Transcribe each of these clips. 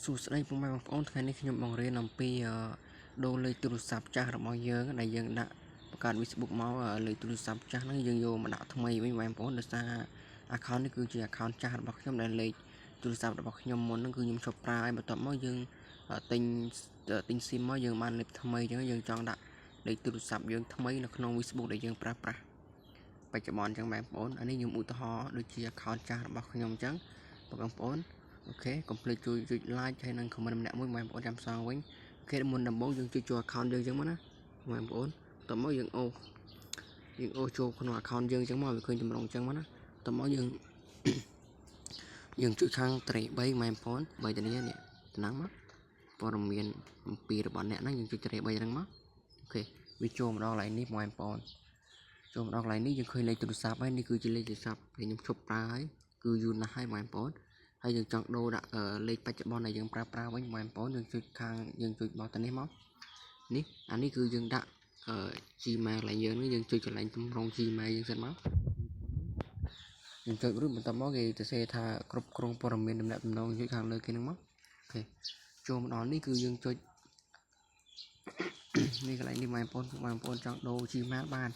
សួស្តីពុកម៉ែបងប្អូនថ្ងៃនេះខ្ញុំបង្រៀនអំពីដូរលេខទូរស័ព្ទចាស់របស់យើងដែលយើងដាក់បង្កើត Facebook មកលេខទូរស័ព្ទចាស់ហ្នឹងយើងយកមកដាក់ថ្មីវិញបងប្អូនដោយសារ account នេះគឺជា account ចាស់របស់ខ្ញុំដែលលេខទូរស័ព្ទរបស់ខ្ញុំមុនហ្នឹងគឺខ្ញុំឈប់ប្រើហើយបន្ទាប់មកយើងទិញ SIM មកយើងបានលេខថ្មីអញ្ចឹងយើងចង់ដាក់លេខទូរស័ព្ទយើងថ្មីនៅក្នុង Facebook ដែលយើងប្រើប្រាស់បច្ចុប្បន្នអញ្ចឹងបងប្អូនអានេះខ្ញុំឧទាហរណ៍ដូចជា account ចាស់របស់ខ្ញុំអញ្ចឹងបងប្អូនអូខេកុំភ្លេចជួយ like ហើយនិង comment ម្នាក់មួយបងប្អូនចាំសងវិញអូខេមុនដំបូងយើងជួយចូល account យើងអញ្ចឹងមកណាបងប្អូនតោះមកយើងអូសចូលក្នុង account យើងអញ្ចឹងមកវាឃើញតម្រងអញ្ចឹងមកណាតោះមកយើងជួយខាងត្រី3បងប្អូន3តានេះនេះតំណាងមកព័ត៌មានអំពីរបស់អ្នកហ្នឹងយើងជួយត្រី3ហ្នឹងមកអូខេវាចូលមកដល់កន្លែងនេះបងប្អូនចូលមកដល់កន្លែងនេះយើងឃើញលេខទូរស័ព្ទហើយនេះគឺជាលេខទូរស័ព្ទដែលខ្ញុំឈប់ប្រើហើយគឺយូរណាស់ហើយបងប្អូនហើយយើងចង់ដូរដាក់លេខបច្ចុប្បន្នដែលយើងប្រើវិញបងប្អូនយើងជួយខាងយើងជួយបោះទៅនេះមកនេះអានេះគឺយើងដាក់Gmail កន្លែងយើងនេះយើងជួយកន្លែងទម្រង់ Gmail យើងសិនមកយើងចុចរួចបន្ទាប់មកគេទៅសេថាគ្រប់គ្រងព័ត៌មានទំនាក់ទំនងជួយខាងលើគេហ្នឹងមកអូខេចូលមកដល់នេះគឺយើងចុចនេះកន្លែងនេះបងប្អូនចង់ដូរ Gmail បាន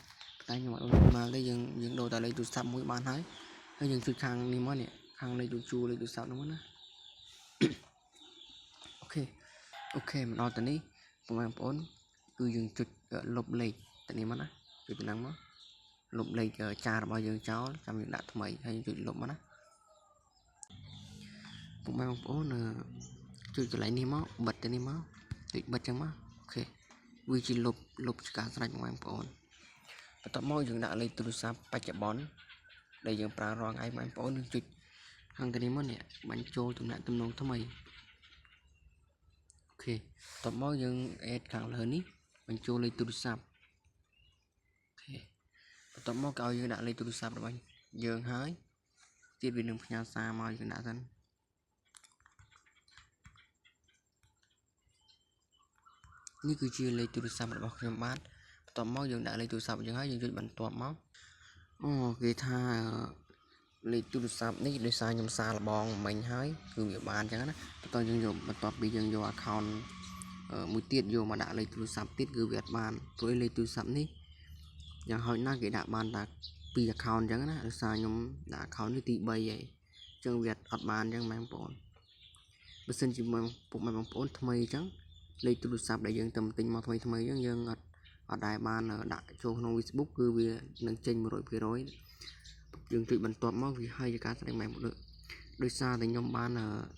តែខ្ញុំអត់ដូរ Gmail ទេយើងដូរតែលេខទូរស័ព្ទមួយបានហើយយើងជួយខាងនេះមកនេះខាងលេខទូរស័ព្ទហ្នឹងមកណាអូខេមកដល់ទៅនេះបងប្អូនគឺយើងចុចលុបលេខទៅនេះមកណាចុចទៅហ្នឹងមកលុបលេខចាររបស់យើងចោលចាំយើងដាក់ថ្មីហើយចុចលុបមកណាបងប្អូនចុចកន្លែងនេះមកបិទទៅនេះមកចុចបិទចឹងមកអូខេវាជាលុបការស្រេចបងប្អូនបន្ទាប់មកយើងដាក់លេខទូរស័ព្ទបច្ចុប្បន្នដែលយើងប្រើរាល់ថ្ងៃបងប្អូនយើងចុចខាងទៅនេះមកនេះបញ្ចូលទំនាក់ទំនងថ្មីអូខេតបមកយើង add ខាងលើនេះបញ្ចូលលេខទូរស័ព្ទអូខេបន្ទាប់មកឲ្យយើងដាក់លេខទូរស័ព្ទរបស់យើងហើយទៀតវានឹងផ្ញើសារមកយើងដាក់សិននេះគឺជាលេខទូរស័ព្ទរបស់ខ្ញុំបាទបន្ទាប់មកយើងដាក់លេខទូរស័ព្ទយើងហើយយើងចុចបន្ទាប់មកគេថាលេខទូរស័ព្ទនេះដោយសារខ្ញុំសារលបងមិញហើយគឺវាបានអញ្ចឹងណាបន្ទាប់ពីយើងយក account មួយទៀតយកមកដាក់លេខទូរស័ព្ទទៀតគឺវាអត់បានព្រោះលេខទូរស័ព្ទនេះយ៉ាងហោចណាស់គេដាក់បានតែ2 account អញ្ចឹងណាដោយសារខ្ញុំដាក់ account នេះទី3ហើយអញ្ចឹងវាអត់បានអញ្ចឹងបងប្អូនបើសិនជាពុកម៉ែបងប្អូនថ្មីអញ្ចឹងលេខទូរស័ព្ទដែលយើងទៅទិញមកថ្មីអញ្ចឹងយើងអត់ដែលបានដាក់ចូលក្នុង Facebook គឺវានឹងចេញ 100% យើងចុចបន្ទាប់មកវាហើយជាការស្ដែងម៉ែមកដោយសារតែខ្ញុំបាន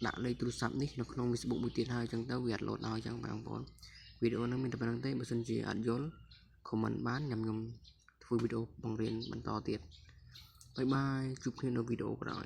ដាក់លេខទូរស័ព្ទនេះនៅក្នុង Facebook មួយទៀតហើយអញ្ចឹងទៅវាអត់លោតឲ្យអញ្ចឹងបងប្អូនវីដេអូនេះមានតែប៉ុណ្្នឹងទេបើសិនជាអត់យល់ comment បានខ្ញុំធ្វើវីដេអូបង្រៀនបន្តទៀតបាយបាយជួបគ្នានៅវីដេអូក្រោយ